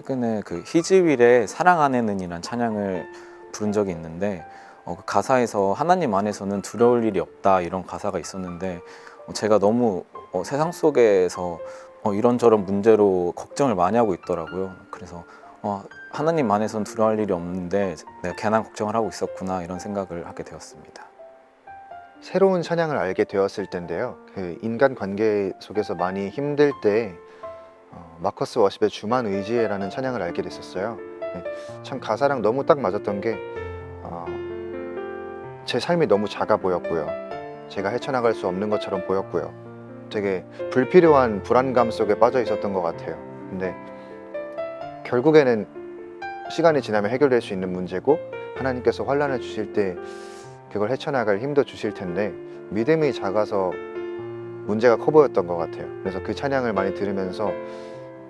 최근에 그 히즈윌의 사랑 안에는이란 찬양을 부른 적이 있는데 그 가사에서 하나님 안에서는 두려울 일이 없다 이런 가사가 있었는데 제가 너무 세상 속에서 이런저런 문제로 걱정을 많이 하고 있더라고요. 그래서 하나님 안에서는 두려워할 일이 없는데 내가 괜한 걱정을 하고 있었구나 이런 생각을 하게 되었습니다. 새로운 찬양을 알게 되었을 때인데요. 그 인간 관계 속에서 많이 힘들 때 마커스 워십의 주만 의지해라는 찬양을 알게 됐었어요. 네, 참 가사랑 너무 딱 맞았던 게 제 삶이 너무 작아 보였고요. 제가 헤쳐나갈 수 없는 것처럼 보였고요. 되게 불필요한 불안감 속에 빠져 있었던 것 같아요. 근데 결국에는 시간이 지나면 해결될 수 있는 문제고 하나님께서 환난을 주실 때 그걸 헤쳐나갈 힘도 주실 텐데 믿음이 작아서 문제가 커 보였던 것 같아요. 그래서 그 찬양을 많이 들으면서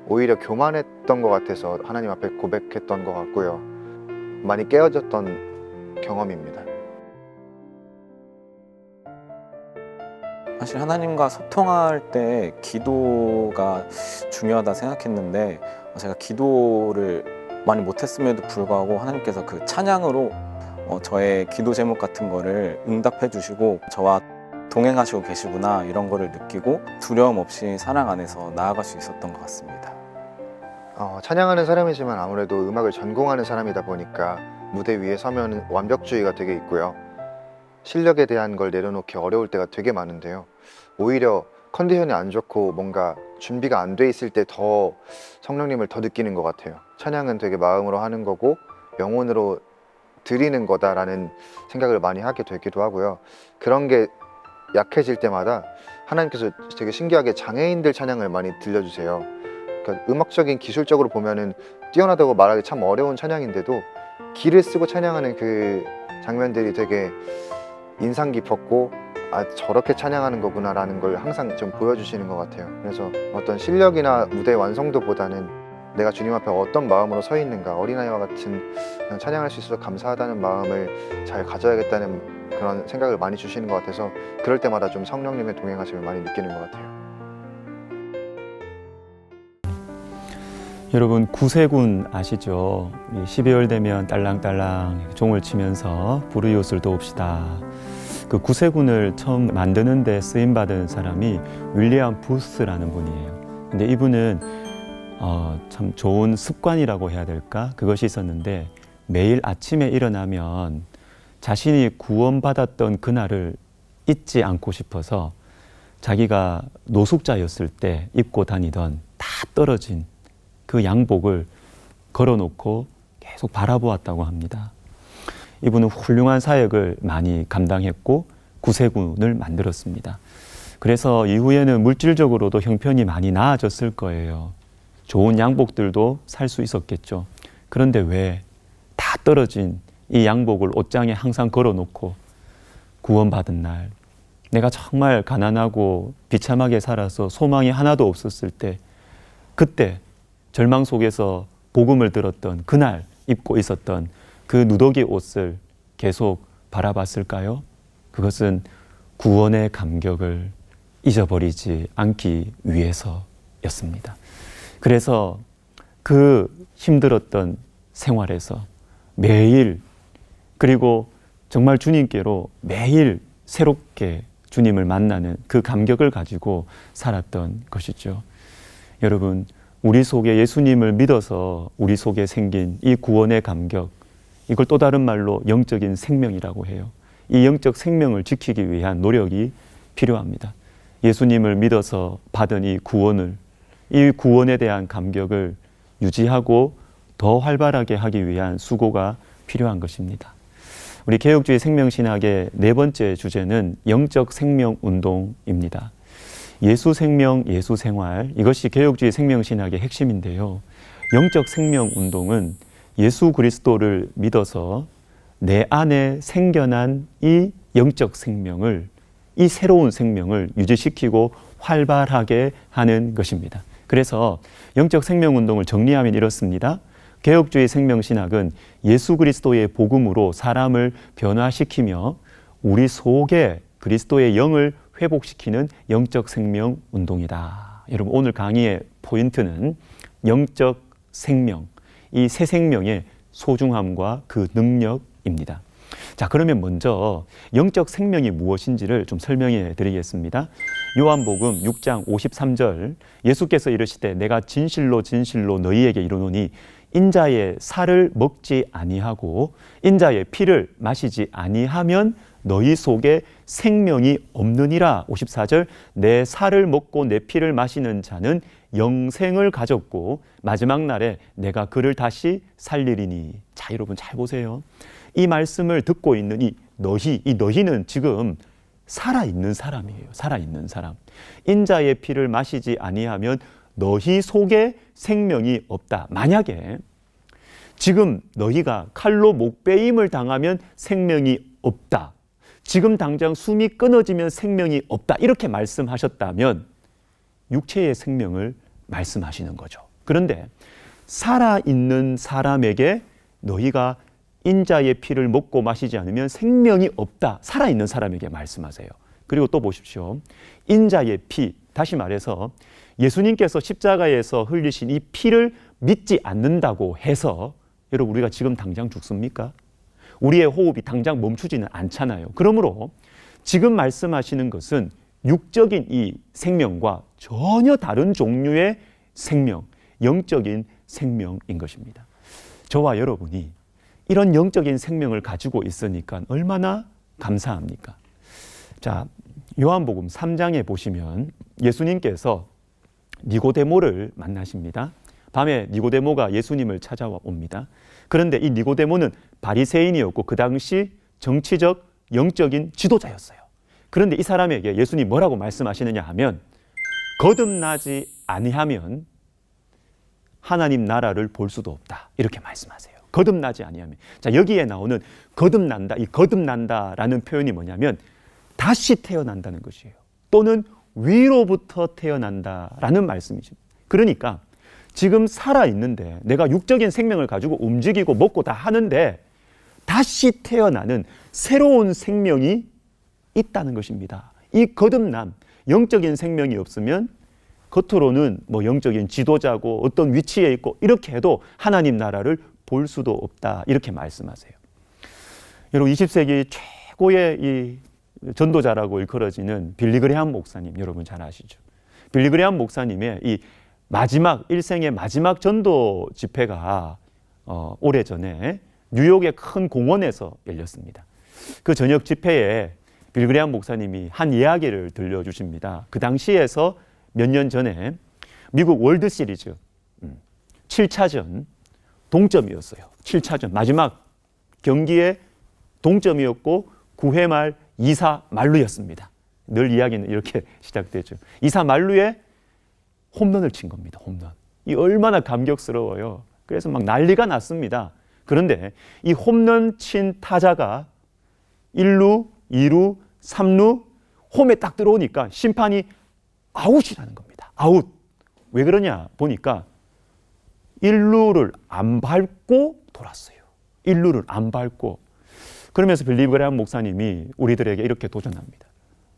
오히려 교만했던 것 같아서 하나님 앞에 고백했던 것 같고요. 많이 깨어졌던 경험입니다. 사실 하나님과 소통할 때 기도가 중요하다 생각했는데 제가 기도를 많이 못했음에도 불구하고 하나님께서 그 찬양으로 저의 기도 제목 같은 거를 응답해 주시고 저와 동행하시고 계시구나 이런 거를 느끼고 두려움 없이 사랑 안에서 나아갈 수 있었던 것 같습니다. 찬양하는 사람이지만 아무래도 음악을 전공하는 사람이다 보니까 무대 위에 서면 완벽주의가 되게 있고요. 실력에 대한 걸 내려놓기 어려울 때가 되게 많은데요. 오히려 컨디션이 안 좋고 뭔가 준비가 안 돼 있을 때 더 성령님을 더 느끼는 것 같아요. 찬양은 되게 마음으로 하는 거고 영혼으로 드리는 거다라는 생각을 많이 하게 되기도 하고요. 그런 게 약해질 때마다 하나님께서 되게 신기하게 장애인들 찬양을 많이 들려주세요. 그러니까 음악적인 기술적으로 보면은 뛰어나다고 말하기 참 어려운 찬양인데도 기를 쓰고 찬양하는 그 장면들이 되게 인상 깊었고 저렇게 찬양하는 거구나 라는 걸 항상 좀 보여주시는 것 같아요. 그래서 어떤 실력이나 무대 완성도보다는 내가 주님 앞에 어떤 마음으로 서 있는가, 어린아이와 같은 찬양할 수 있어서 감사하다는 마음을 잘 가져야겠다는 그런 생각을 많이 주시는 것 같아서 그럴 때마다 좀 성령님의 동행하심을 많이 느끼는 것 같아요. 여러분 구세군 아시죠? 12월 되면 딸랑딸랑 종을 치면서 불의옷을 도웁시다. 그 구세군을 처음 만드는 데 쓰임받은 사람이 윌리엄 부스라는 분이에요. 근데 이분은 참 좋은 습관이라고 해야 될까? 그것이 있었는데 매일 아침에 일어나면 자신이 구원받았던 그날을 잊지 않고 싶어서 자기가 노숙자였을 때 입고 다니던 다 떨어진 그 양복을 걸어놓고 계속 바라보았다고 합니다. 이분은 훌륭한 사역을 많이 감당했고 구세군을 만들었습니다. 그래서 이후에는 물질적으로도 형편이 많이 나아졌을 거예요. 좋은 양복들도 살 수 있었겠죠. 그런데 왜 다 떨어진 이 양복을 옷장에 항상 걸어놓고 구원받은 날, 내가 정말 가난하고 비참하게 살아서 소망이 하나도 없었을 때, 그때 절망 속에서 복음을 들었던 그날 입고 있었던 그 누더기 옷을 계속 바라봤을까요? 그것은 구원의 감격을 잊어버리지 않기 위해서였습니다. 그래서 그 힘들었던 생활에서 매일, 그리고 정말 주님께로 매일 새롭게 주님을 만나는 그 감격을 가지고 살았던 것이죠. 여러분, 우리 속에 예수님을 믿어서 우리 속에 생긴 이 구원의 감격, 이걸 또 다른 말로 영적인 생명이라고 해요. 이 영적 생명을 지키기 위한 노력이 필요합니다. 예수님을 믿어서 받은 이 구원에 대한 감격을 유지하고 더 활발하게 하기 위한 수고가 필요한 것입니다. 우리 개혁주의 생명신학의 네 번째 주제는 영적 생명 운동입니다. 예수 생명, 예수 생활, 이것이 개혁주의 생명신학의 핵심인데요. 영적 생명 운동은 예수 그리스도를 믿어서 내 안에 생겨난 이 영적 생명을, 이 새로운 생명을 유지시키고 활발하게 하는 것입니다. 그래서 영적 생명 운동을 정리하면 이렇습니다. 개혁주의 생명신학은 예수 그리스도의 복음으로 사람을 변화시키며 우리 속에 그리스도의 영을 회복시키는 영적 생명 운동이다. 여러분, 오늘 강의의 포인트는 영적 생명, 이 새 생명의 소중함과 그 능력입니다. 자, 그러면 먼저 영적 생명이 무엇인지를 좀 설명해 드리겠습니다. 요한복음 6장 53절, 예수께서 이르시되 내가 진실로 진실로 너희에게 이르노니 인자의 살을 먹지 아니하고 인자의 피를 마시지 아니하면 너희 속에 생명이 없느니라. 54절, 내 살을 먹고 내 피를 마시는 자는 영생을 가졌고 마지막 날에 내가 그를 다시 살리리니. 자, 여러분 잘 보세요. 이 말씀을 듣고 있는 이 너희는 지금 살아있는 사람이에요. 살아있는 사람. 인자의 피를 마시지 아니하면 너희 속에 생명이 없다. 만약에 지금 너희가 칼로 목베임을 당하면 생명이 없다. 지금 당장 숨이 끊어지면 생명이 없다. 이렇게 말씀하셨다면 육체의 생명을 말씀하시는 거죠. 그런데 살아있는 사람에게 너희가 인자의 피를 먹고 마시지 않으면 생명이 없다. 살아있는 사람에게 말씀하세요. 그리고 또 보십시오. 인자의 피, 다시 말해서 예수님께서 십자가에서 흘리신 이 피를 믿지 않는다고 해서 여러분 우리가 지금 당장 죽습니까? 우리의 호흡이 당장 멈추지는 않잖아요. 그러므로 지금 말씀하시는 것은 육적인 이 생명과 전혀 다른 종류의 생명, 영적인 생명인 것입니다. 저와 여러분이 이런 영적인 생명을 가지고 있으니까 얼마나 감사합니까? 자, 요한복음 3장에 보시면 예수님께서 니고데모를 만나십니다. 밤에 니고데모가 예수님을 찾아옵니다. 그런데 이 니고데모는 바리새인이었고 그 당시 정치적, 영적인 지도자였어요. 그런데 이 사람에게 예수님 뭐라고 말씀하시느냐 하면 거듭나지 아니하면 하나님 나라를 볼 수도 없다. 이렇게 말씀하세요. 거듭나지 아니하면. 자, 여기에 나오는 거듭난다. 이 거듭난다라는 표현이 뭐냐면 다시 태어난다는 것이에요. 또는 위로부터 태어난다라는 말씀이죠. 그러니까 지금 살아있는데 내가 육적인 생명을 가지고 움직이고 먹고 다 하는데 다시 태어나는 새로운 생명이 있다는 것입니다. 이 거듭남, 영적인 생명이 없으면 겉으로는 뭐 영적인 지도자고 어떤 위치에 있고 이렇게 해도 하나님 나라를 볼 수도 없다. 이렇게 말씀하세요. 여러분 20세기 최고의 이 전도자라고 일컬어지는 빌리 그레함 목사님 여러분 잘 아시죠? 빌리 그레함 목사님의 이 마지막 일생의 마지막 전도 집회가 오래전에 뉴욕의 큰 공원에서 열렸습니다. 그 저녁 집회에 빌리 그레함 목사님이 한 이야기를 들려주십니다. 그 당시에서 몇 년 전에 미국 월드 시리즈 7차전 동점이었어요. 7차전 마지막 경기에 동점이었고 9회 말 2사 만루였습니다. 늘 이야기는 이렇게 시작되죠. 2사 만루에 홈런을 친 겁니다. 홈런. 이 얼마나 감격스러워요. 그래서 막 난리가 났습니다. 그런데 이 홈런 친 타자가 1루, 2루, 3루 홈에 딱 들어오니까 심판이 아웃이라는 겁니다. 아웃. 왜 그러냐 보니까 1루를 안 밟고 돌았어요. 1루를 안 밟고. 그러면서 빌리 그레함 목사님이 우리들에게 이렇게 도전합니다.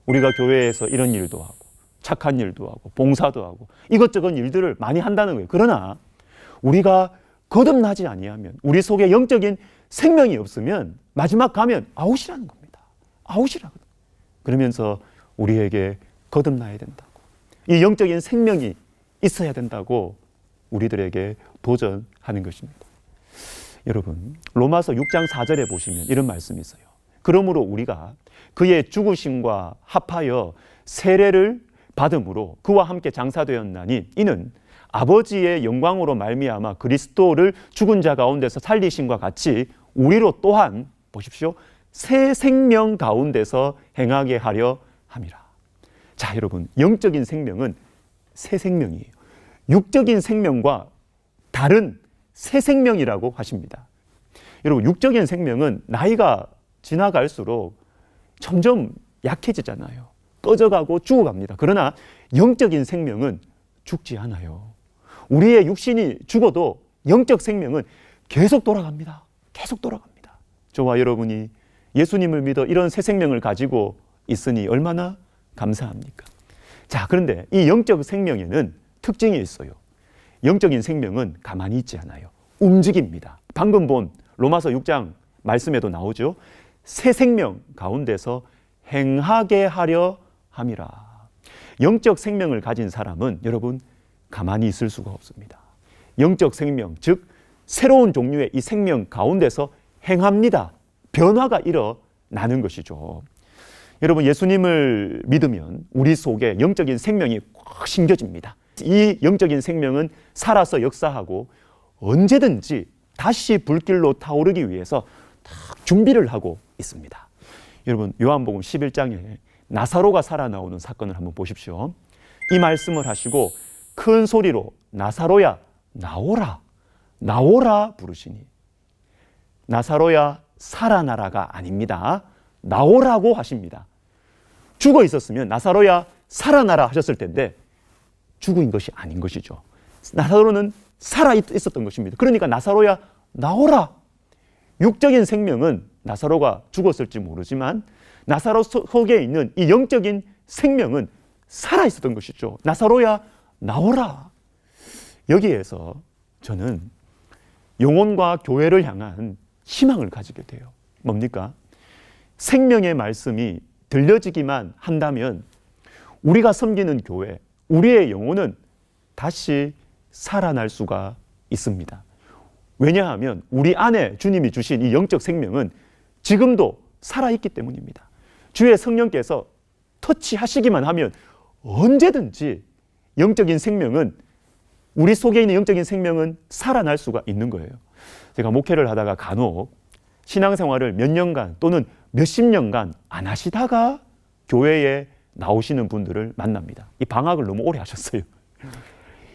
우리가 교회에서 이런 일도 하고 착한 일도 하고 봉사도 하고 이것저것 일들을 많이 한다는 거예요. 그러나 우리가 거듭나지 아니하면 우리 속에 영적인 생명이 없으면 마지막 가면 아웃이라는 겁니다. 아웃이라고. 그러면서 우리에게 거듭나야 된다고. 이 영적인 생명이 있어야 된다고 우리들에게 도전하는 것입니다. 여러분, 로마서 6장 4절에 보시면 이런 말씀이 있어요. 그러므로 우리가 그의 죽으심과 합하여 세례를 받음으로 그와 함께 장사되었나니 이는 아버지의 영광으로 말미암아 그리스도를 죽은 자 가운데서 살리심과 같이 우리로 또한 보십시오. 새 생명 가운데서 행하게 하려 함이라. 자, 여러분, 영적인 생명은 새 생명이에요. 육적인 생명과 다른 새 생명이라고 하십니다. 여러분, 육적인 생명은 나이가 지나갈수록 점점 약해지잖아요. 꺼져가고 죽어갑니다. 그러나 영적인 생명은 죽지 않아요. 우리의 육신이 죽어도 영적 생명은 계속 돌아갑니다. 계속 돌아갑니다. 저와 여러분이 예수님을 믿어 이런 새 생명을 가지고 있으니 얼마나 감사합니까? 자, 그런데 이 영적 생명에는 특징이 있어요. 영적인 생명은 가만히 있지 않아요. 움직입니다. 방금 본 로마서 6장 말씀에도 나오죠. 새 생명 가운데서 행하게 하려 함이라. 영적 생명을 가진 사람은 여러분 가만히 있을 수가 없습니다. 영적 생명, 즉 새로운 종류의 이 생명 가운데서 행합니다. 변화가 일어나는 것이죠. 여러분, 예수님을 믿으면 우리 속에 영적인 생명이 확 심겨집니다. 이 영적인 생명은 살아서 역사하고 언제든지 다시 불길로 타오르기 위해서 딱 준비를 하고 있습니다. 여러분, 요한복음 11장에 나사로가 살아나오는 사건을 한번 보십시오. 이 말씀을 하시고 큰 소리로 나사로야 나오라, 나오라 부르시니, 나사로야 살아나라가 아닙니다. 나오라고 하십니다. 죽어 있었으면 나사로야 살아나라 하셨을 텐데 죽은 것이 아닌 것이죠. 나사로는 살아 있었던 것입니다. 그러니까 나사로야 나오라. 육적인 생명은 나사로가 죽었을지 모르지만 나사로 속에 있는 이 영적인 생명은 살아 있었던 것이죠. 나사로야 나오라. 여기에서 저는 영혼과 교회를 향한 희망을 가지게 돼요. 뭡니까? 생명의 말씀이 들려지기만 한다면 우리가 섬기는 교회, 우리의 영혼은 다시 살아날 수가 있습니다. 왜냐하면 우리 안에 주님이 주신 이 영적 생명은 지금도 살아있기 때문입니다. 주의 성령께서 터치하시기만 하면 언제든지 영적인 생명은, 우리 속에 있는 영적인 생명은 살아날 수가 있는 거예요. 제가 목회를 하다가 간혹 신앙생활을 몇 년간 또는 몇십 년간 안 하시다가 교회에 나오시는 분들을 만납니다. 이 방학을 너무 오래 하셨어요.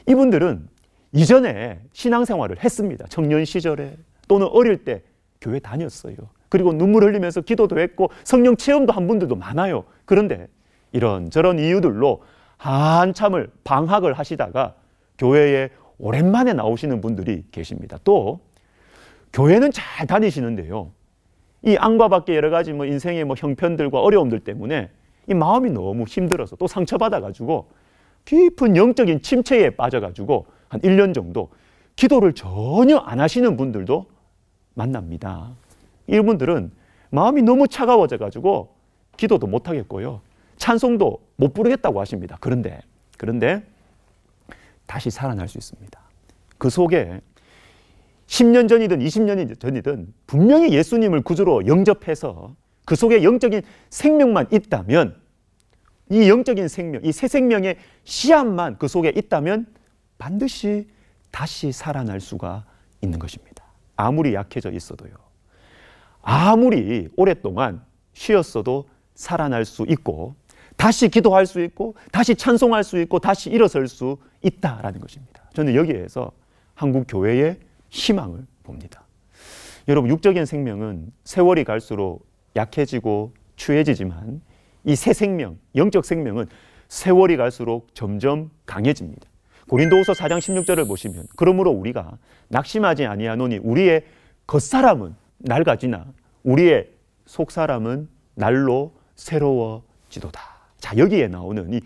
이분들은 이전에 신앙생활을 했습니다. 청년 시절에 또는 어릴 때 교회 다녔어요. 그리고 눈물 흘리면서 기도도 했고 성령 체험도 한 분들도 많아요. 그런데 이런저런 이유들로 한참을 방학을 하시다가 교회에 오랜만에 나오시는 분들이 계십니다. 또 교회는 잘 다니시는데요, 이 안과 밖에 여러 가지 인생의 형편들과 어려움들 때문에 이 마음이 너무 힘들어서 또 상처받아가지고 깊은 영적인 침체에 빠져가지고 한 1년 정도 기도를 전혀 안 하시는 분들도 만납니다. 이분들은 마음이 너무 차가워져가지고 기도도 못 하겠고요, 찬송도 못 부르겠다고 하십니다. 그런데 다시 살아날 수 있습니다. 그 속에 10년 전이든 20년 전이든 분명히 예수님을 구주로 영접해서 그 속에 영적인 생명만 있다면, 이 영적인 생명, 이 새 생명의 씨앗만 그 속에 있다면 반드시 다시 살아날 수가 있는 것입니다. 아무리 약해져 있어도요, 아무리 오랫동안 쉬었어도 살아날 수 있고, 다시 기도할 수 있고, 다시 찬송할 수 있고, 다시 일어설 수 있다라는 것입니다. 저는 여기에서 한국 교회의 희망을 봅니다. 여러분, 육적인 생명은 세월이 갈수록 약해지고 추해지지만 이 새 생명, 영적 생명은 세월이 갈수록 점점 강해집니다. 고린도후서 4장 16절을 보시면, 그러므로 우리가 낙심하지 아니하노니 우리의 겉사람은 낡아지나 우리의 속사람은 날로 새로워지도다. 자, 여기에 나오는 이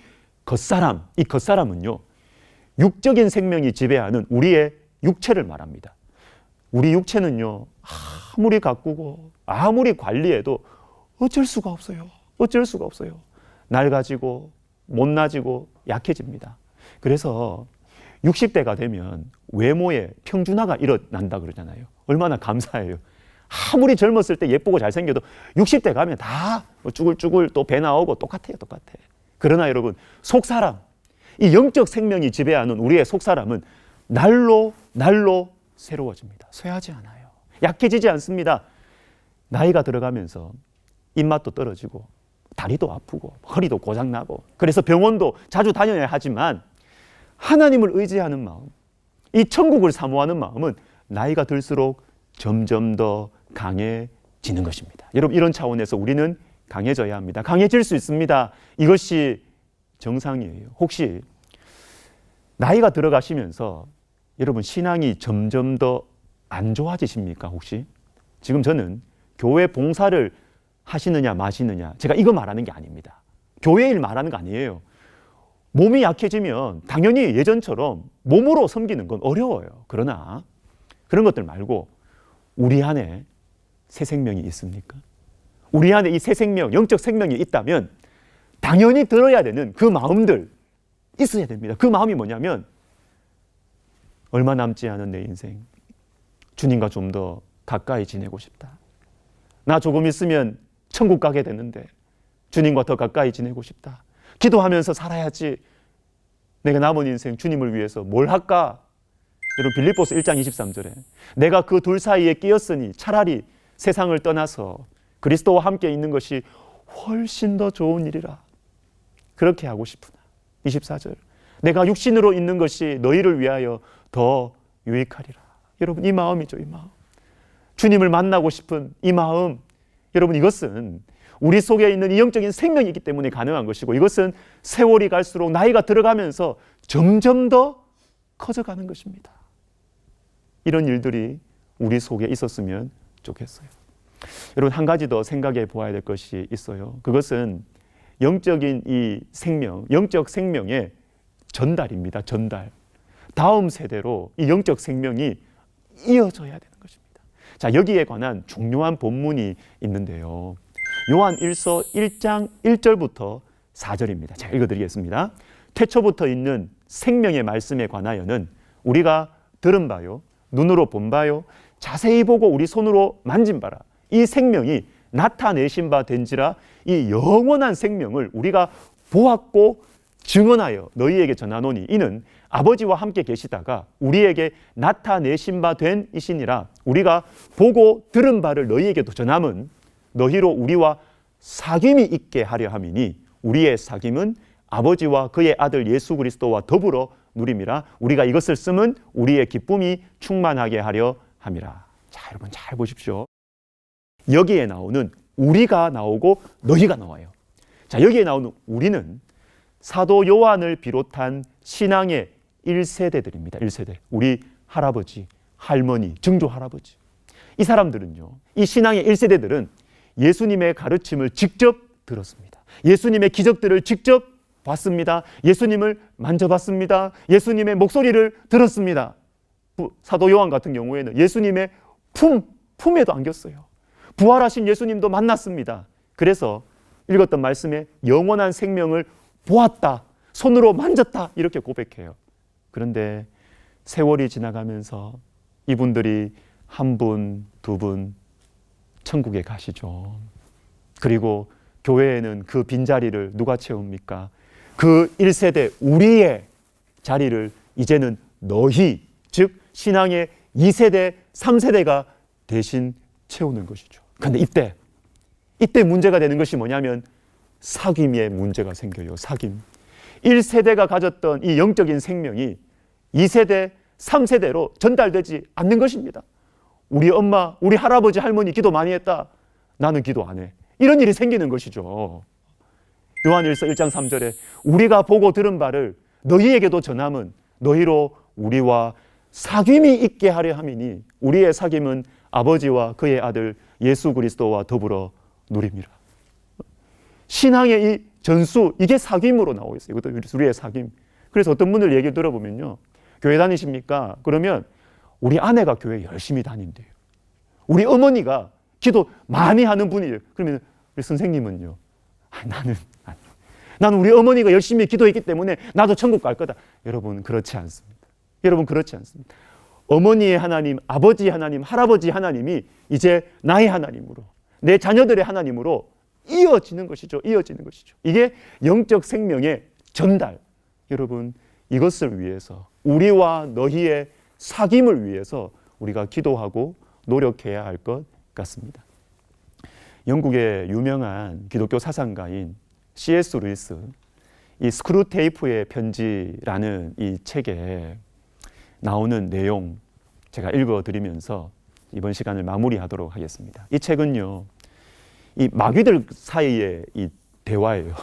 겉사람은요, 육적인 생명이 지배하는 우리의 육체를 말합니다. 우리 육체는요, 아무리 가꾸고 아무리 관리해도 어쩔 수가 없어요. 낡아지고 못나지고 약해집니다. 그래서 60대가 되면 외모에 평준화가 일어난다 그러잖아요. 얼마나 감사해요. 아무리 젊었을 때 예쁘고 잘생겨도 60대 가면 다 쭈글쭈글 또 배 나오고 똑같아요. 그러나 여러분, 속사람, 이 영적 생명이 지배하는 우리의 속사람은 날로 새로워집니다. 쇠하지 않아요. 약해지지 않습니다. 나이가 들어가면서 입맛도 떨어지고 다리도 아프고 허리도 고장나고, 그래서 병원도 자주 다녀야 하지만 하나님을 의지하는 마음, 이 천국을 사모하는 마음은 나이가 들수록 점점 더 강해지는 것입니다. 여러분, 이런 차원에서 우리는 강해져야 합니다. 강해질 수 있습니다. 이것이 정상이에요. 혹시 나이가 들어가시면서 여러분 신앙이 점점 더 안 좋아지십니까? 혹시 지금 저는 교회 봉사를 하시느냐 마시느냐, 제가 이거 말하는 게 아닙니다. 교회 일 말하는 거 아니에요. 몸이 약해지면 당연히 예전처럼 몸으로 섬기는 건 어려워요. 그러나 그런 것들 말고 우리 안에 새 생명이 있습니까? 우리 안에 이 새 생명, 영적 생명이 있다면 당연히 들어야 되는 그 마음들 있어야 됩니다. 그 마음이 뭐냐면 얼마 남지 않은 내 인생 주님과 좀 더 가까이 지내고 싶다. 나 조금 있으면 천국 가게 되는데 주님과 더 가까이 지내고 싶다. 기도하면서 살아야지. 내가 남은 인생 주님을 위해서 뭘 할까? 여러분 빌립보서 1장 23절에 내가 그 둘 사이에 끼었으니 차라리 세상을 떠나서 그리스도와 함께 있는 것이 훨씬 더 좋은 일이라. 그렇게 하고 싶으나 24절 내가 육신으로 있는 것이 너희를 위하여 더 유익하리라. 여러분 이 마음이죠. 이 마음. 주님을 만나고 싶은 이 마음. 여러분 이것은 우리 속에 있는 이 영적인 생명이 있기 때문에 가능한 것이고 이것은 세월이 갈수록 나이가 들어가면서 점점 더 커져가는 것입니다. 이런 일들이 우리 속에 있었으면 좋겠어요. 여러분 한 가지 더 생각해 보아야 될 것이 있어요. 그것은 영적인 이 생명, 영적 생명의 전달입니다. 전달. 다음 세대로 이 영적 생명이 이어져야 되는 것입니다. 자, 여기에 관한 중요한 본문이 있는데요. 요한 1서 1장 1절부터 4절입니다. 자, 읽어드리겠습니다. 태초부터 있는 생명의 말씀에 관하여는 우리가 들은 바요, 눈으로 본 바요, 자세히 보고 우리 손으로 만진 바라. 이 생명이 나타내신 바 된지라. 이 영원한 생명을 우리가 보았고 증언하여 너희에게 전하노니 이는 아버지와 함께 계시다가 우리에게 나타내신 바 된 이시니라. 우리가 보고 들은 바를 너희에게도 전함은 너희로 우리와 사귐이 있게 하려 함이니 우리의 사귐은 아버지와 그의 아들 예수 그리스도와 더불어 누림이라. 우리가 이것을 쓰면 우리의 기쁨이 충만하게 하려 함이라. 자, 여러분 잘 보십시오. 여기에 나오는 우리가 나오고 너희가 나와요. 자, 여기에 나오는 우리는 사도 요한을 비롯한 신앙의 1세대들입니다. 1세대. 우리 할아버지, 할머니, 증조 할아버지. 이 사람들은요, 이 신앙의 1세대들은 예수님의 가르침을 직접 들었습니다. 예수님의 기적들을 직접 봤습니다. 예수님을 만져봤습니다. 예수님의 목소리를 들었습니다. 사도 요한 같은 경우에는 예수님의 품에도 안겼어요. 부활하신 예수님도 만났습니다. 그래서 읽었던 말씀에 영원한 생명을 보았다, 손으로 만졌다 이렇게 고백해요. 그런데 세월이 지나가면서 이분들이 한 분, 두 분 천국에 가시죠. 그리고 교회에는 그 빈자리를 누가 채웁니까? 그 1세대 우리의 자리를 이제는 너희, 즉 신앙의 2세대, 3세대가 대신 채우는 것이죠. 그런데 이때 문제가 되는 것이 뭐냐면 사귐의 문제가 생겨요. 사귐. 1세대가 가졌던 이 영적인 생명이 2세대, 3세대로 전달되지 않는 것입니다. 우리 엄마, 우리 할아버지, 할머니 기도 많이 했다. 나는 기도 안 해. 이런 일이 생기는 것이죠. 요한일서 1장 3절에 우리가 보고 들은 바를 너희에게도 전함은 너희로 우리와 사귐이 있게 하려 함이니 우리의 사귐은 아버지와 그의 아들 예수 그리스도와 더불어 누립니다. 신앙의 이 전수, 이게 사귐으로 나오고 있어요. 이것도 우리의 사귐. 그래서 어떤 분들 얘기 들어보면요, 교회 다니십니까? 그러면 우리 아내가 교회 열심히 다닌대요. 우리 어머니가 기도 많이 하는 분이에요. 그러면 우리 선생님은요, 나는 우리 어머니가 열심히 기도했기 때문에 나도 천국 갈 거다. 여러분 그렇지 않습니다. 여러분 그렇지 않습니다. 어머니의 하나님, 아버지 하나님, 할아버지 하나님이 이제 나의 하나님으로, 내 자녀들의 하나님으로 이어지는 것이죠. 이어지는 것이죠. 이게 영적 생명의 전달. 여러분 이것을 위해서, 우리와 너희의 사귐을 위해서 우리가 기도하고 노력해야 할 것 같습니다. 영국의 유명한 기독교 사상가인 C.S. 루이스, 이 스크루테이프의 편지라는 이 책에 나오는 내용 제가 읽어드리면서 이번 시간을 마무리하도록 하겠습니다. 이 책은요, 이 마귀들 사이의 이 대화예요.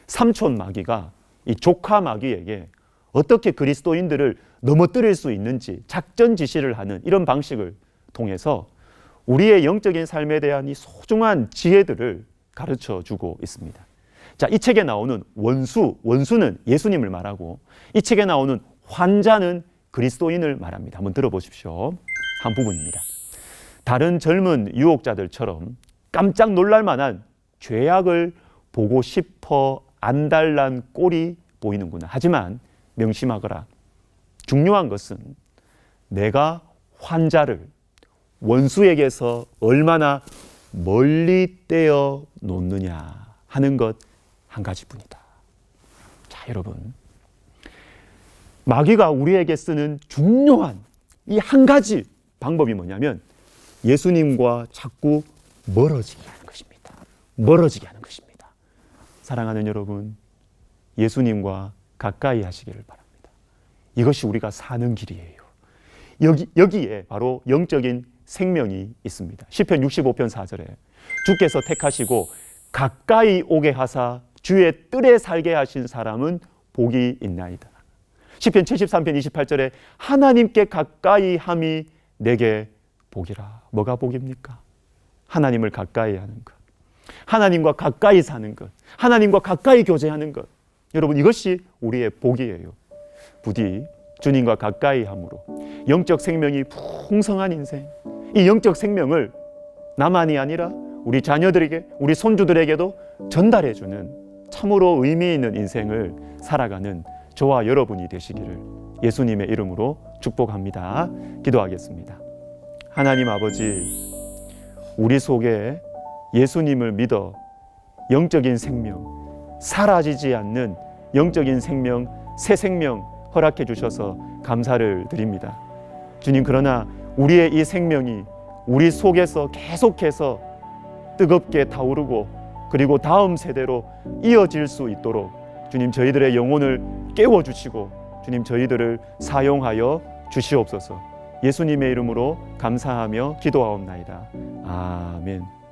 삼촌 마귀가 이 조카 마귀에게 어떻게 그리스도인들을 넘어뜨릴 수 있는지 작전 지시를 하는 이런 방식을 통해서 우리의 영적인 삶에 대한 이 소중한 지혜들을 가르쳐 주고 있습니다. 자, 이 책에 나오는 원수는 예수님을 말하고 이 책에 나오는 환자는 그리스도인을 말합니다. 한번 들어보십시오. 한 부분입니다. 다른 젊은 유혹자들처럼 깜짝 놀랄 만한 죄악을 보고 싶어 안달난 꼴이 보이는구나. 하지만 명심하거라. 중요한 것은 내가 환자를 원수에게서 얼마나 멀리 떼어 놓느냐 하는 것 한 가지뿐이다. 자, 여러분, 마귀가 우리에게 쓰는 중요한 이 한 가지 방법이 뭐냐면 예수님과 자꾸 멀어지게 하는 것입니다. 멀어지게 하는 것입니다. 사랑하는 여러분, 예수님과 가까이 하시기를 바랍니다. 이것이 우리가 사는 길이에요. 여기에 바로 영적인 생명이 있습니다. 시편 65편 4절에 주께서 택하시고 가까이 오게 하사 주의 뜰에 살게 하신 사람은 복이 있나이다. 시편 73편 28절에 하나님께 가까이 함이 내게 복이라. 뭐가 복입니까? 하나님을 가까이 하는 것, 하나님과 가까이 사는 것, 하나님과 가까이 교제하는 것. 여러분, 이것이 우리의 복이에요. 부디 주님과 가까이 함으로 영적 생명이 풍성한 인생, 이 영적 생명을 나만이 아니라 우리 자녀들에게, 우리 손주들에게도 전달해주는 참으로 의미 있는 인생을 살아가는 저와 여러분이 되시기를 예수님의 이름으로 축복합니다. 기도하겠습니다. 하나님 아버지, 우리 속에 예수님을 믿어 영적인 생명, 사라지지 않는 영적인 생명, 새 생명 허락해 주셔서 감사를 드립니다. 주님, 그러나 우리의 이 생명이 우리 속에서 계속해서 뜨겁게 타오르고 그리고 다음 세대로 이어질 수 있도록 주님, 저희들의 영혼을 깨워주시고 주님, 저희들을 사용하여 주시옵소서. 예수님의 이름으로 감사하며 기도하옵나이다. 아멘.